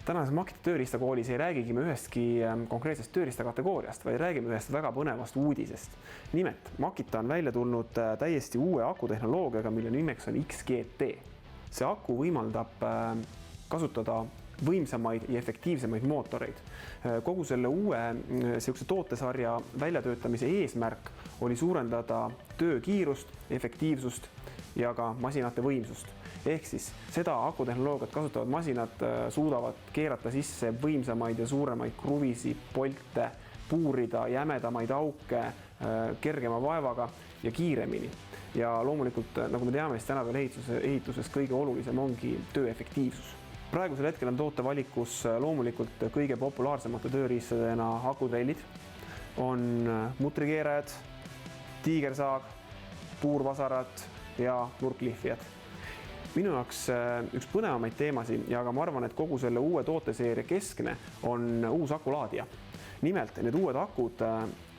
tänases Makita tööriistakoolis ei räägigi me ühestki konkreetsest tööriistakategooriast, vaid räägime ühest väga põnevast uudisest. Nimelt, Makita on välja tulnud täiesti uue akutehnoloogiaga, mille nimeks on XGT. See aku võimaldab kasutada võimsamaid ja efektiivsemaid mootoreid. Kogu selle uue tootesarja väljatöötamise eesmärk oli suurendada töökiirust, efektiivsust ja ka masinate võimsust. Ehk siis seda akutehnoloogiat kasutavad masinad suudavad keerata sisse võimsamaid ja suuremaid kruvisi, polte, puurida jämedamaid auke kergema vaevaga ja kiiremini. Ja loomulikult, nagu me teame, siis tänapäeval ehituses kõige olulisem ongi töö efektiivsus. Praegusel hetkel on tootevalikus loomulikult kõige populaarsemate tööriistadena akutrellid, on mutrikeerajad, tiigersaag, puurvasarad ja nurklihvijad. Minu jaoks üks põnevamaid teemasid ja ka ma arvan, et kogu selle uue tooteseeria keskne on uus akulaadija. Nimelt, need uued akud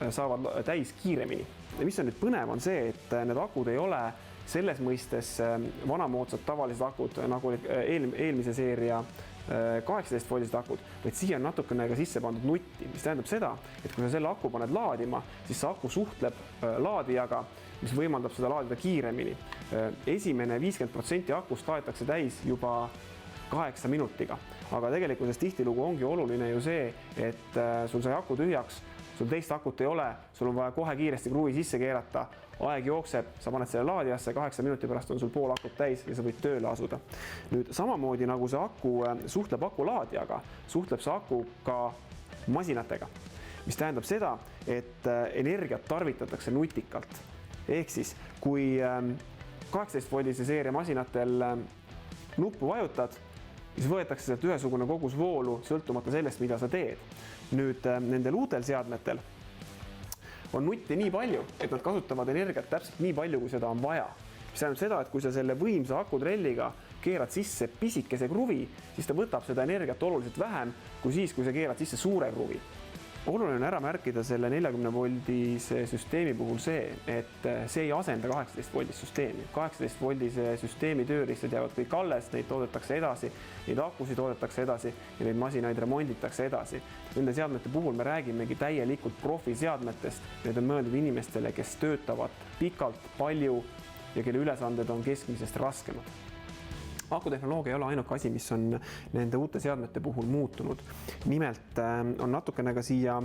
saavad täis kiiremini. Ja mis on nüüd põnev on see, et need akud ei ole selles mõistes vanamoodsad tavalised akud, nagu eelmise seeria 18-voldised akud, vaid siia on natukene ka sisse pandud nutti, mis tähendab seda, et kui sa selle aku paned laadima, siis see aku suhtleb laadijaga, mis võimaldab seda laadida kiiremini. Esimene 50% akust laetakse täis juba 8 minutiga, aga tegelikkuses tihtilugu ongi oluline ju see, et sul sai aku tühjaks, sul teist akut ei ole, sul on vaja kohe kiiresti kruvi sisse keerata, aeg jookseb, sa paned selle laadijasse, 8 minuti pärast on sul pool akut täis ja sa võid tööle asuda. Nüüd samamoodi nagu see aku suhtleb akulaadijaga, suhtleb see aku ka masinatega, mis tähendab seda, et energiat tarvitatakse nutikalt. Ehk siis, kui 18-voldise seeria masinatel nuppu vajutad, siis võetakse sealt ühesugune kogus voolu, sõltumata sellest, mida sa teed. Nüüd nendel uutel seadmetel on nutti nii palju, et nad kasutavad energiat täpselt nii palju, kui seda on vaja. Mis tähendab seda, et kui sa selle võimsa akutrelliga keerad sisse pisikese kruvi, siis ta võtab seda energiat oluliselt vähem kui siis, kui sa keerad sisse suure kruvi. Oluline on ära märkida selle 40-voldise süsteemi puhul see, et see ei asenda 18-voldist süsteemi. 18-voldise süsteemi tööriistad jäävad kõik alles, neid toodetakse edasi, neid akusid toodetakse edasi ja neid masinaid remonditakse edasi. Nende seadmete puhul me räägimegi täielikult profiseadmetest. Need on mõeldud inimestele, kes töötavad pikalt, palju ja kelle ülesanded on keskmisest raskemad. Akutehnoloogia ei ole ainuke asi, mis on nende uute seadmete puhul muutunud. Nimelt on natukene ka siia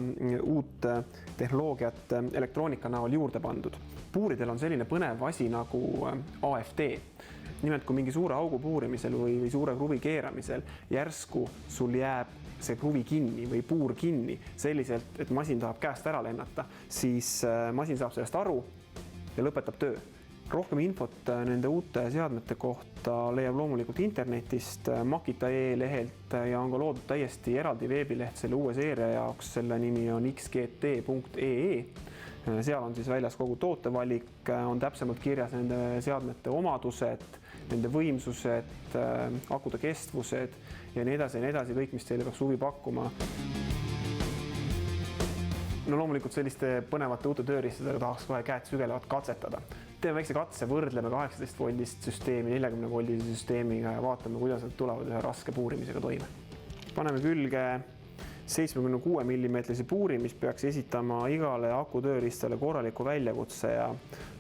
uut tehnoloogiat elektroonika näol juurde pandud. Puuridel on selline põnev asi nagu AFD. Nimelt, kui mingi suure augu puurimisel või suure kruvi keeramisel järsku sul jääb see kruvi kinni või puur kinni selliselt, et masin tahab käest ära lennata, siis masin saab sellest aru ja lõpetab töö. Rohkem infot nende uute seadmete kohta leiab loomulikult internetist, Makita.ee lehelt ja on ka loodud täiesti eraldi veebileht selle uue seeria jaoks. Selle nimi on xgt.ee. Seal on siis väljas kogu tootevalik, on täpsemalt kirjas nende seadmete omadused, nende võimsused, akude kestvused ja nii edasi, kõik, mis teile peaks huvi pakkuma. No loomulikult selliste põnevate uute tööriistadega tahaks kohe käed sügelevat katsetada. Teeme väikse katse, võrdleme 18-voldist süsteemi 40-voldise süsteemiga ja vaatame, kuidas nad tulevad ühe raske puurimisega toime. Paneme külge 76 mm puuri, mis peaks esitama igale akutööriistale korraliku väljakutse ja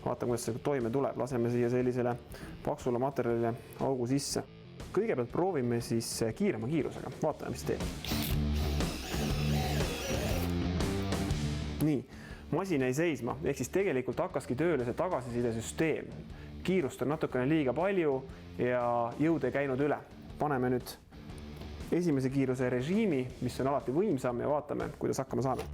vaatame, kuidas see toime tuleb. Laseme siia sellisele paksule materjalile augu sisse. Kõigepealt proovime siis kiirema kiirusega. Vaatame, mis teeb. Nii, masin ei seisma, ehk siis tegelikult hakkaski tööle see tagasisidesüsteem. Kiirust on natukene liiga palju ja jõud ei käinud üle. Paneme nüüd esimese kiiruse režiimi, mis on alati võimsam ja vaatame, kuidas hakkama saame.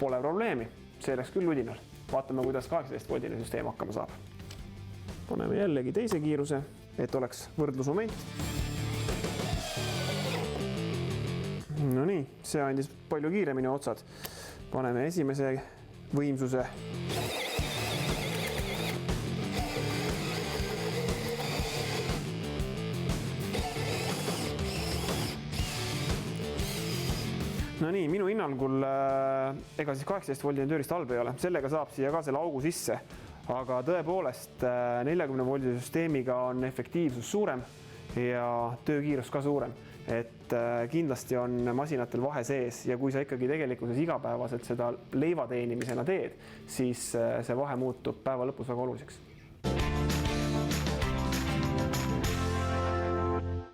Pole probleemi, see läks küll ludinal. Vaatame, kuidas 18-voldine süsteem hakkama saab. Paneme jällegi teise kiiruse, et oleks võrdlusmoment. No nii, see andis palju kiiremini otsad. Paneme esimese võimsuse. No nii, minu hinnangul ega siis 18 voldine tööriist halb ei ole, sellega saab siia ka selle augu sisse, aga tõepoolest 40 voldise süsteemiga on efektiivsus suurem ja töökiirus ka suurem, et kindlasti on masinatel vahe sees ja kui sa ikkagi tegelikkuses igapäevaselt seda leiva teenimisena teed, siis see vahe muutub päeva lõpus väga oluliseks.